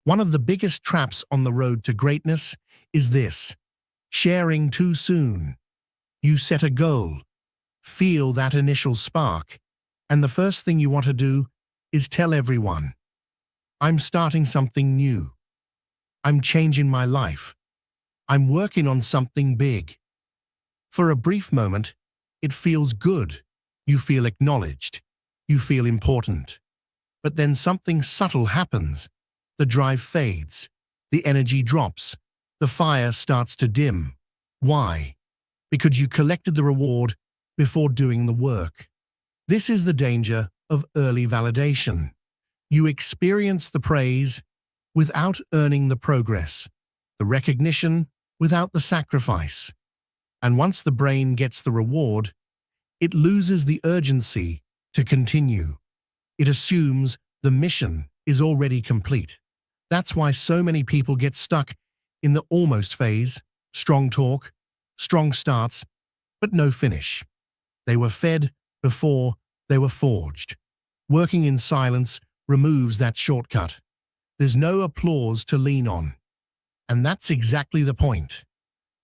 One of the biggest traps on the road to greatness is this: sharing too soon. You set a goal, feel that initial spark, and the first thing you want to do is tell everyone, "I'm starting something new. I'm changing my life. I'm working on something big." For a brief moment, it feels good. You feel acknowledged. You feel important. But then something subtle happens. The drive fades. The energy drops. The fire starts to dim. Why? Because you collected the reward before doing the work. This is the danger of early validation. You experience the praise without earning the progress, the recognition without the sacrifice. And once the brain gets the reward, it loses the urgency to continue. It assumes the mission is already complete. That's why so many people get stuck in the almost phase: strong talk, strong starts, but no finish. They were fed before they were forged. Working in silence removes that shortcut. There's no applause to lean on. And that's exactly the point.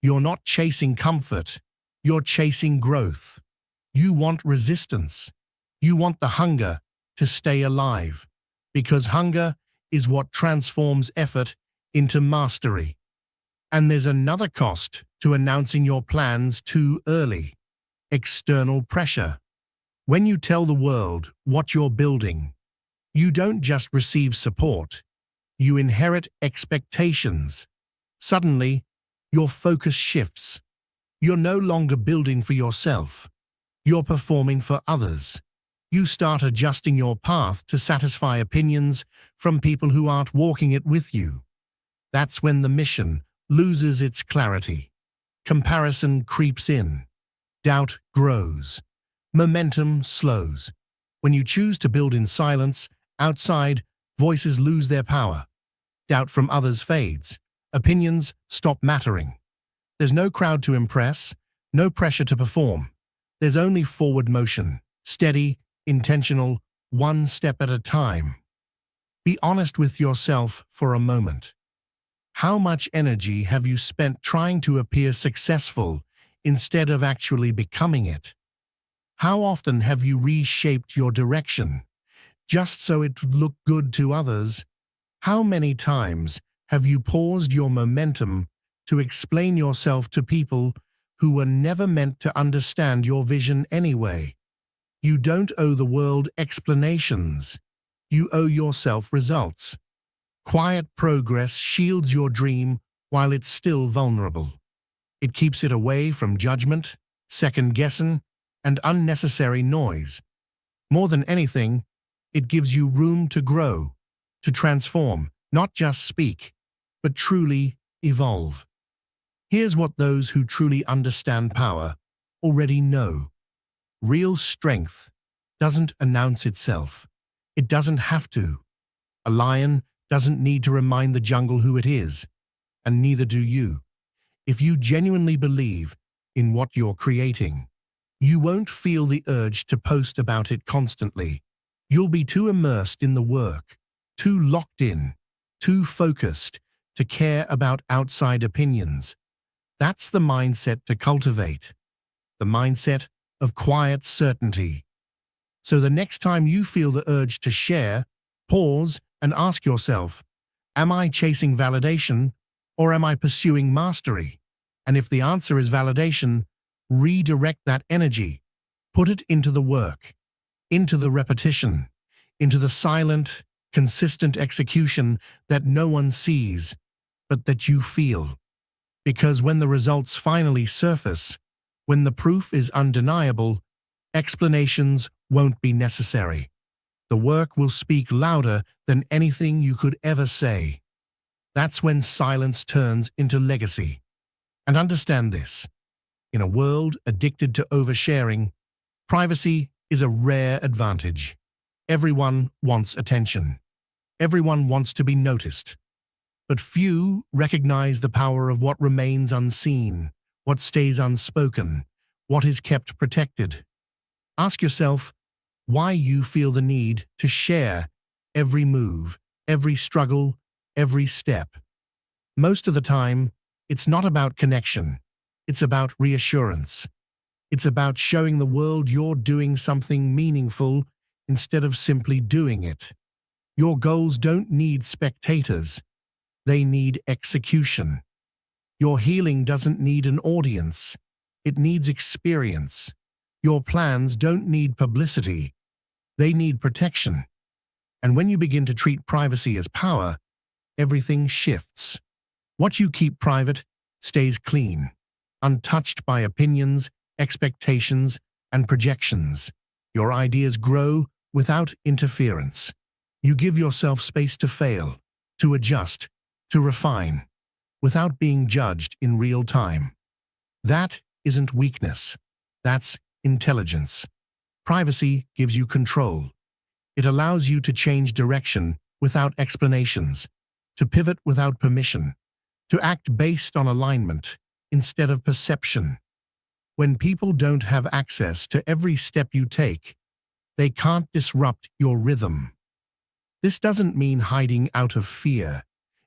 You're not chasing comfort, you're chasing growth. You want resistance. You want the hunger to stay alive, because hunger is what transforms effort into mastery. And there's another cost to announcing your plans too early: external pressure. When you tell the world what you're building, you don't just receive support, you inherit expectations. Suddenly, your focus shifts. You're no longer building for yourself. You're performing for others. You start adjusting your path to satisfy opinions from people who aren't walking it with you. That's when the mission loses its clarity. Comparison creeps in. Doubt grows. Momentum slows. When you choose to build in silence, outside voices lose their power. Doubt from others fades. Opinions stop mattering. There's no crowd to impress, no pressure to perform. There's only forward motion, steady, intentional, one step at a time. Be honest with yourself for a moment. How much energy have you spent trying to appear successful instead of actually becoming it? How often have you reshaped your direction just so it would look good to others? How many times have you paused your momentum to explain yourself to people who were never meant to understand your vision anyway? You don't owe the world explanations. You owe yourself results. Quiet progress shields your dream while it's still vulnerable. It keeps it away from judgment, second-guessing, and unnecessary noise. More than anything, it gives you room to grow, to transform, not just speak, but truly evolve. Here's what those who truly understand power already know. Real strength doesn't announce itself. It doesn't have to. A lion doesn't need to remind the jungle who it is, and neither do you. If you genuinely believe in what you're creating, you won't feel the urge to post about it constantly. You'll be too immersed in the work, too locked in, too focused to care about outside opinions. That's the mindset to cultivate, the mindset of quiet certainty. So the next time you feel the urge to share, pause and ask yourself, am I chasing validation or am I pursuing mastery? And if the answer is validation, redirect that energy. Put it into the work, into the repetition, into the silent, consistent execution that no one sees, but that you feel. Because when the results finally surface, when the proof is undeniable, explanations won't be necessary. The work will speak louder than anything you could ever say. That's when silence turns into legacy. And understand this: in a world addicted to oversharing, privacy is a rare advantage. Everyone wants attention. Everyone wants to be noticed. But few recognize the power of what remains unseen, what stays unspoken, what is kept protected. Ask yourself why you feel the need to share every move, every struggle, every step. Most of the time, it's not about connection. It's about reassurance. It's about showing the world you're doing something meaningful instead of simply doing it. Your goals don't need spectators. They need execution. Your healing doesn't need an audience. It needs experience. Your plans don't need publicity. They need protection. And when you begin to treat privacy as power, everything shifts. What you keep private stays clean, untouched by opinions, expectations, and projections. Your ideas grow without interference. You give yourself space to fail, to adjust, to refine, without being judged in real time. That isn't weakness. That's intelligence. Privacy gives you control. It allows you to change direction without explanations, to pivot without permission, to act based on alignment instead of perception. When people don't have access to every step you take, they can't disrupt your rhythm. This doesn't mean hiding out of fear.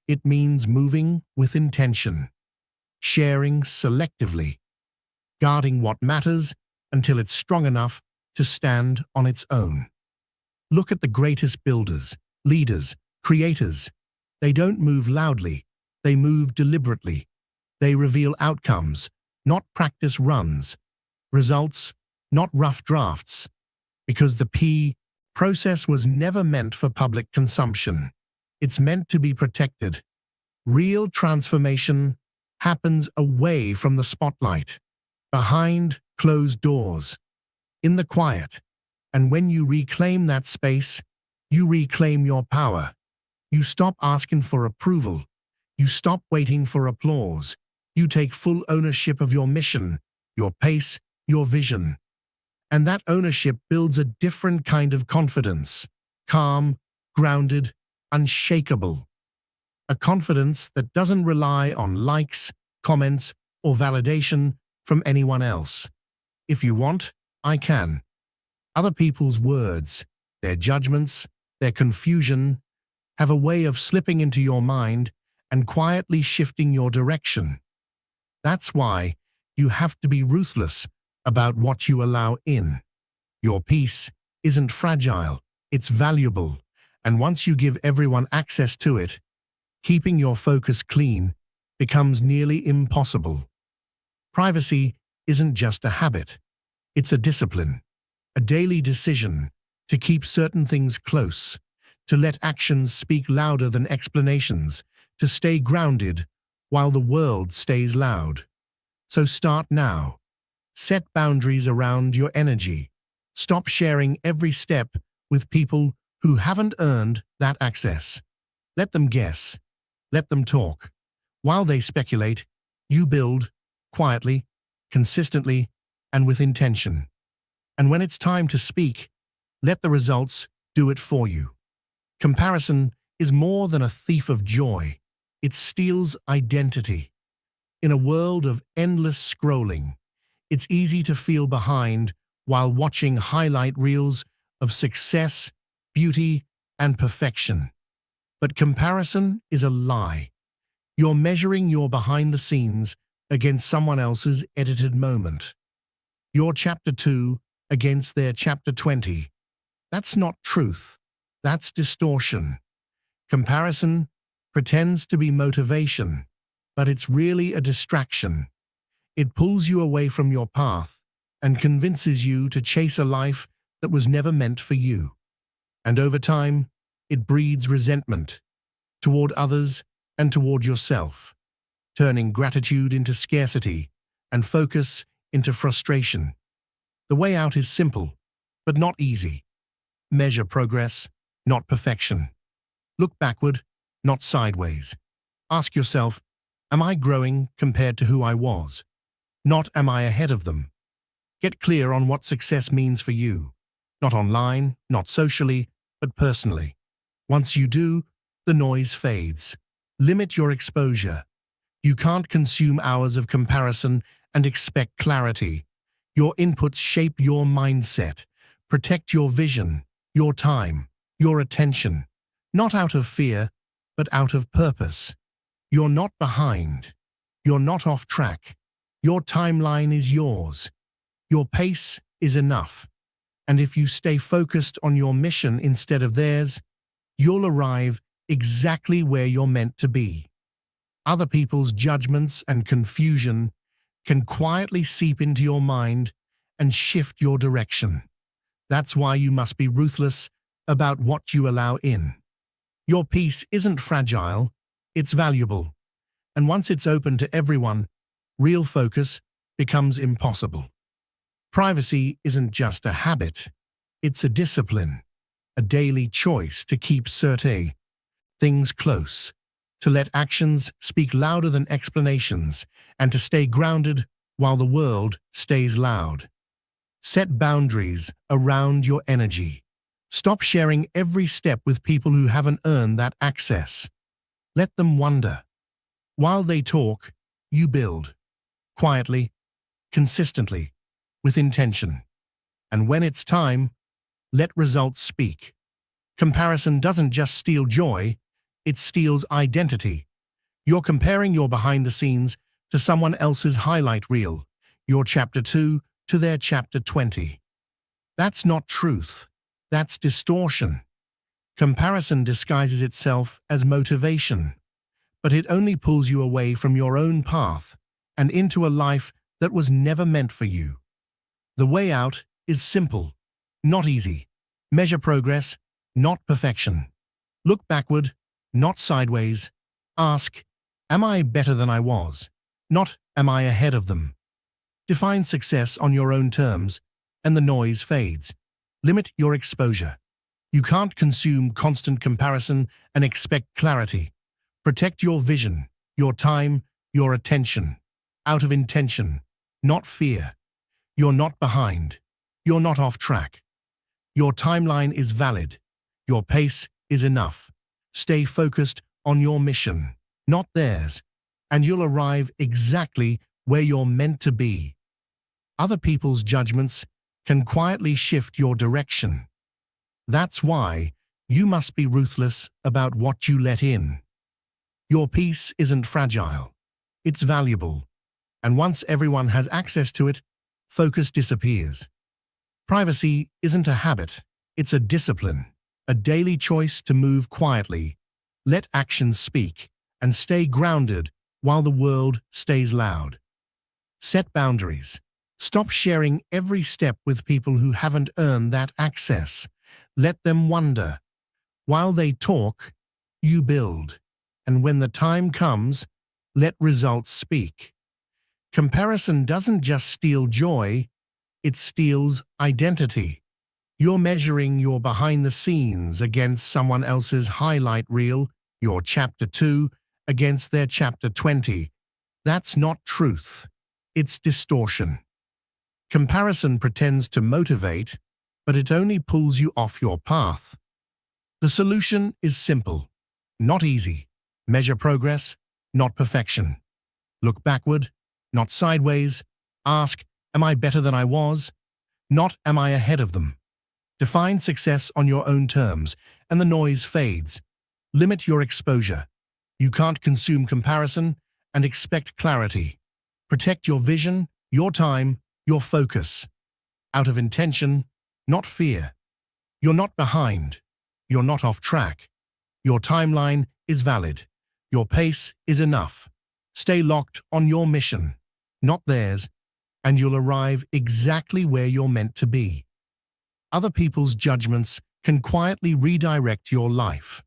It means moving with intention, sharing selectively, guarding what matters until it's strong enough to stand on its own. Look at the greatest builders, leaders, creators. They don't move loudly. They move deliberately. They reveal outcomes, not practice runs, results, not rough drafts, because the process was never meant for public consumption. It's meant to be protected. Real transformation happens away from the spotlight, behind closed doors, in the quiet. And when you reclaim that space, you reclaim your power. You stop asking for approval. You stop waiting for applause. You take full ownership of your mission, your pace, your vision. And that ownership builds a different kind of confidence, calm, grounded, unshakable. A confidence that doesn't rely on likes, comments, or validation from anyone else. If you want, I can. Other people's words, their judgments, their confusion, have a way of slipping into your mind and quietly shifting your direction. That's why you have to be ruthless about what you allow in. Your peace isn't fragile, it's valuable, and once you give everyone access to it, keeping your focus clean becomes nearly impossible. Privacy isn't just a habit, it's a discipline, a daily decision to keep certain things close, to let actions speak louder than explanations, to stay grounded while the world stays loud. So start now. Set boundaries around your energy. Stop sharing every step with people who haven't earned that access. Let them guess. Let them talk. While they speculate, you build, quietly, consistently, and with intention. And when it's time to speak, let the results do it for you. Comparison is more than a thief of joy. It steals identity. In a world of endless scrolling, it's easy to feel behind while watching highlight reels of success, beauty, and perfection. But comparison is a lie. You're measuring your behind the scenes against someone else's edited moment. Your chapter 2 against their chapter 20. That's not truth. That's distortion. Comparison pretends to be motivation, but it's really a distraction. It pulls you away from your path and convinces you to chase a life that was never meant for you. And over time, it breeds resentment toward others and toward yourself, turning gratitude into scarcity and focus into frustration. The way out is simple, but not easy. Measure progress, not perfection. Look backward, not sideways. Ask yourself, am I growing compared to who I was? Not am I ahead of them? Get clear on what success means for you. Not online, not socially, but personally. Once you do, the noise fades. Limit your exposure. You can't consume hours of comparison and expect clarity. Your inputs shape your mindset. Protect your vision, your time, your attention. Not out of fear, but out of purpose. You're not behind. You're not off track. Your timeline is yours. Your pace is enough. And if you stay focused on your mission instead of theirs, you'll arrive exactly where you're meant to be. Other people's judgments and confusion can quietly seep into your mind and shift your direction. That's why you must be ruthless about what you allow in. Your peace isn't fragile, it's valuable. And once it's open to everyone, real focus becomes impossible. Privacy isn't just a habit, it's a discipline, a daily choice to keep certain things close, to let actions speak louder than explanations, and to stay grounded while the world stays loud. Set boundaries around your energy. Stop sharing every step with people who haven't earned that access. Let them wonder. While they talk, you build. Quietly, consistently, with intention. And when it's time, let results speak. Comparison doesn't just steal joy, it steals identity. You're comparing your behind the scenes to someone else's highlight reel, your chapter 2 to their chapter 20. That's not truth. That's distortion. Comparison disguises itself as motivation, but it only pulls you away from your own path and into a life that was never meant for you. The way out is simple, not easy. Measure progress, not perfection. Look backward, not sideways. Ask, am I better than I was? Not, am I ahead of them? Define success on your own terms, and the noise fades. Limit your exposure. You can't consume constant comparison and expect clarity. Protect your vision, your time, your attention. Out of intention, not fear. You're not behind. You're not off track. Your timeline is valid. Your pace is enough. Stay focused on your mission, not theirs, and you'll arrive exactly where you're meant to be. Other people's judgments can quietly shift your direction. That's why you must be ruthless about what you let in. Your peace isn't fragile. It's valuable. And once everyone has access to it, focus disappears. Privacy isn't a habit, it's a discipline, a daily choice to move quietly, let actions speak, and stay grounded while the world stays loud. Set boundaries. Stop sharing every step with people who haven't earned that access. Let them wonder. While they talk, you build. And when the time comes, let results speak. Comparison doesn't just steal joy, it steals identity. You're measuring your behind the scenes against someone else's highlight reel, your chapter 2 against their chapter 20. That's not truth. It's distortion. Comparison pretends to motivate, but it only pulls you off your path. The solution is simple, not easy. Measure progress, not perfection. Look backward, not sideways. Ask, am I better than I was? Not, am I ahead of them? Define success on your own terms, and the noise fades. Limit your exposure. You can't consume comparison and expect clarity. Protect your vision, your time, your focus. Out of intention, not fear. You're not behind. You're not off track. Your timeline is valid. Your pace is enough. Stay locked on your mission, not theirs, and you'll arrive exactly where you're meant to be. Other people's judgments can quietly redirect your life.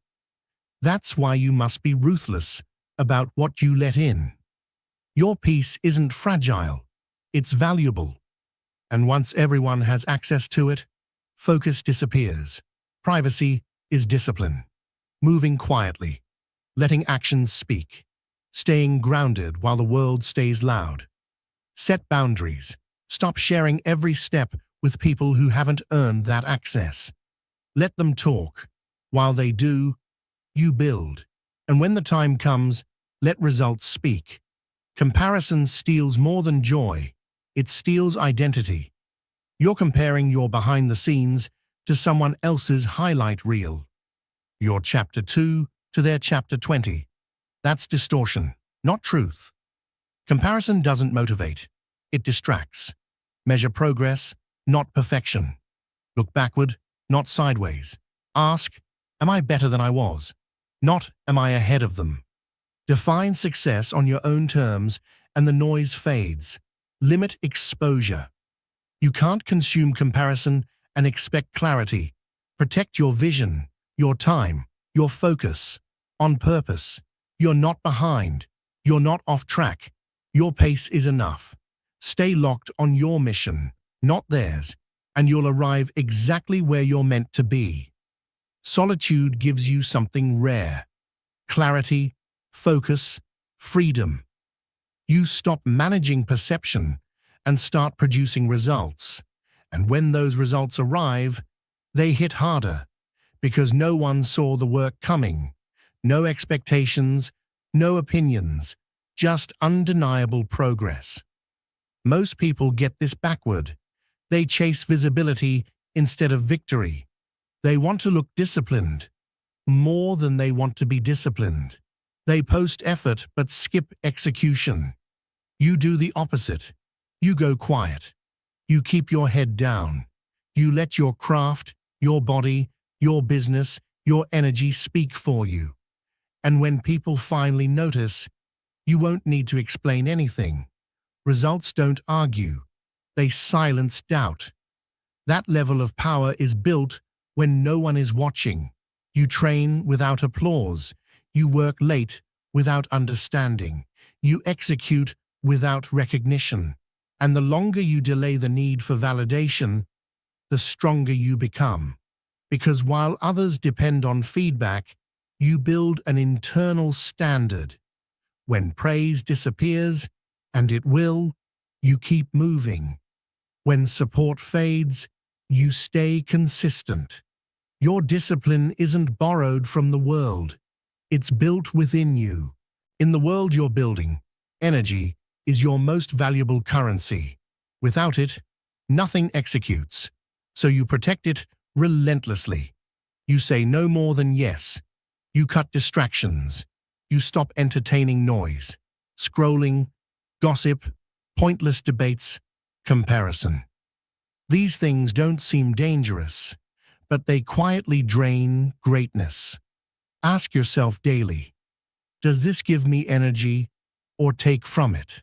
That's why you must be ruthless about what you let in. Your peace isn't fragile, it's valuable. And once everyone has access to it, focus disappears. Privacy is discipline. Moving quietly, letting actions speak, staying grounded while the world stays loud. Set boundaries. Stop sharing every step with people who haven't earned that access. Let them talk. While they do, you build. And when the time comes, let results speak. Comparison steals more than joy. It steals identity. You're comparing your behind the scenes to someone else's highlight reel. Your chapter 2 to their chapter 20. That's distortion, not truth. Comparison doesn't motivate. It distracts. Measure progress, not perfection. Look backward, not sideways. Ask, am I better than I was? Not, am I ahead of them? Define success on your own terms and the noise fades. Limit exposure. You can't consume comparison and expect clarity. Protect your vision, your time, your focus. On purpose. You're not behind. You're not off track. Your pace is enough. Stay locked on your mission, not theirs, and you'll arrive exactly where you're meant to be. Solitude gives you something rare. Clarity, focus, freedom. You stop managing perception and start producing results. And when those results arrive, they hit harder because no one saw the work coming. No expectations, no opinions, just undeniable progress. Most people get this backward. They chase visibility instead of victory. They want to look disciplined, more than they want to be disciplined. They post effort but skip execution. You do the opposite. You go quiet. You keep your head down. You let your craft, your body, your business, your energy speak for you. And when people finally notice, you won't need to explain anything. Results don't argue. They silence doubt. That level of power is built when no one is watching. You train without applause. You work late without understanding. You execute without recognition. And the longer you delay the need for validation, the stronger you become. Because while others depend on feedback, you build an internal standard. When praise disappears, and it will, you keep moving. When support fades, you stay consistent. Your discipline isn't borrowed from the world. It's built within you. In the world you're building, energy is your most valuable currency. Without it, nothing executes. So you protect it relentlessly. You say no more than yes. You cut distractions. You stop entertaining noise, scrolling, gossip, pointless debates, comparison. These things don't seem dangerous, but they quietly drain greatness. Ask yourself daily, does this give me energy or take from it?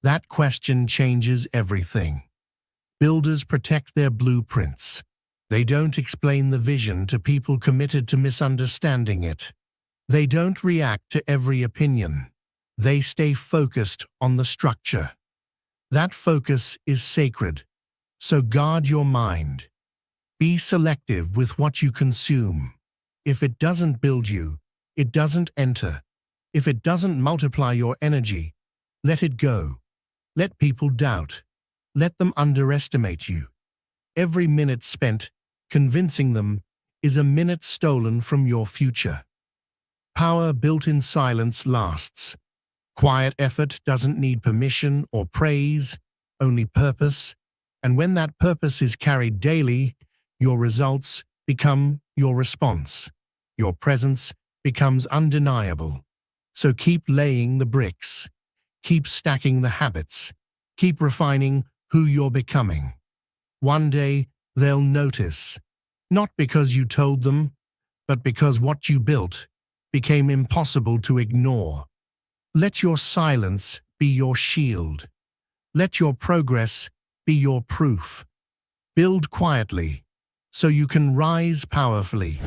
That question changes everything. Builders protect their blueprints. They don't explain the vision to people committed to misunderstanding it. They don't react to every opinion. They stay focused on the structure. That focus is sacred, so guard your mind. Be selective with what you consume. If it doesn't build you, it doesn't enter. If it doesn't multiply your energy, let it go. Let people doubt. Let them underestimate you. Every minute spent convincing them is a minute stolen from your future. Power built in silence lasts. Quiet effort doesn't need permission or praise, only purpose. And when that purpose is carried daily, your results become your response. Your presence becomes undeniable. So keep laying the bricks. Keep stacking the habits. Keep refining who you're becoming. One day, they'll notice, not because you told them, but because what you built became impossible to ignore. Let your silence be your shield. Let your progress be your proof. Build quietly, so you can rise powerfully.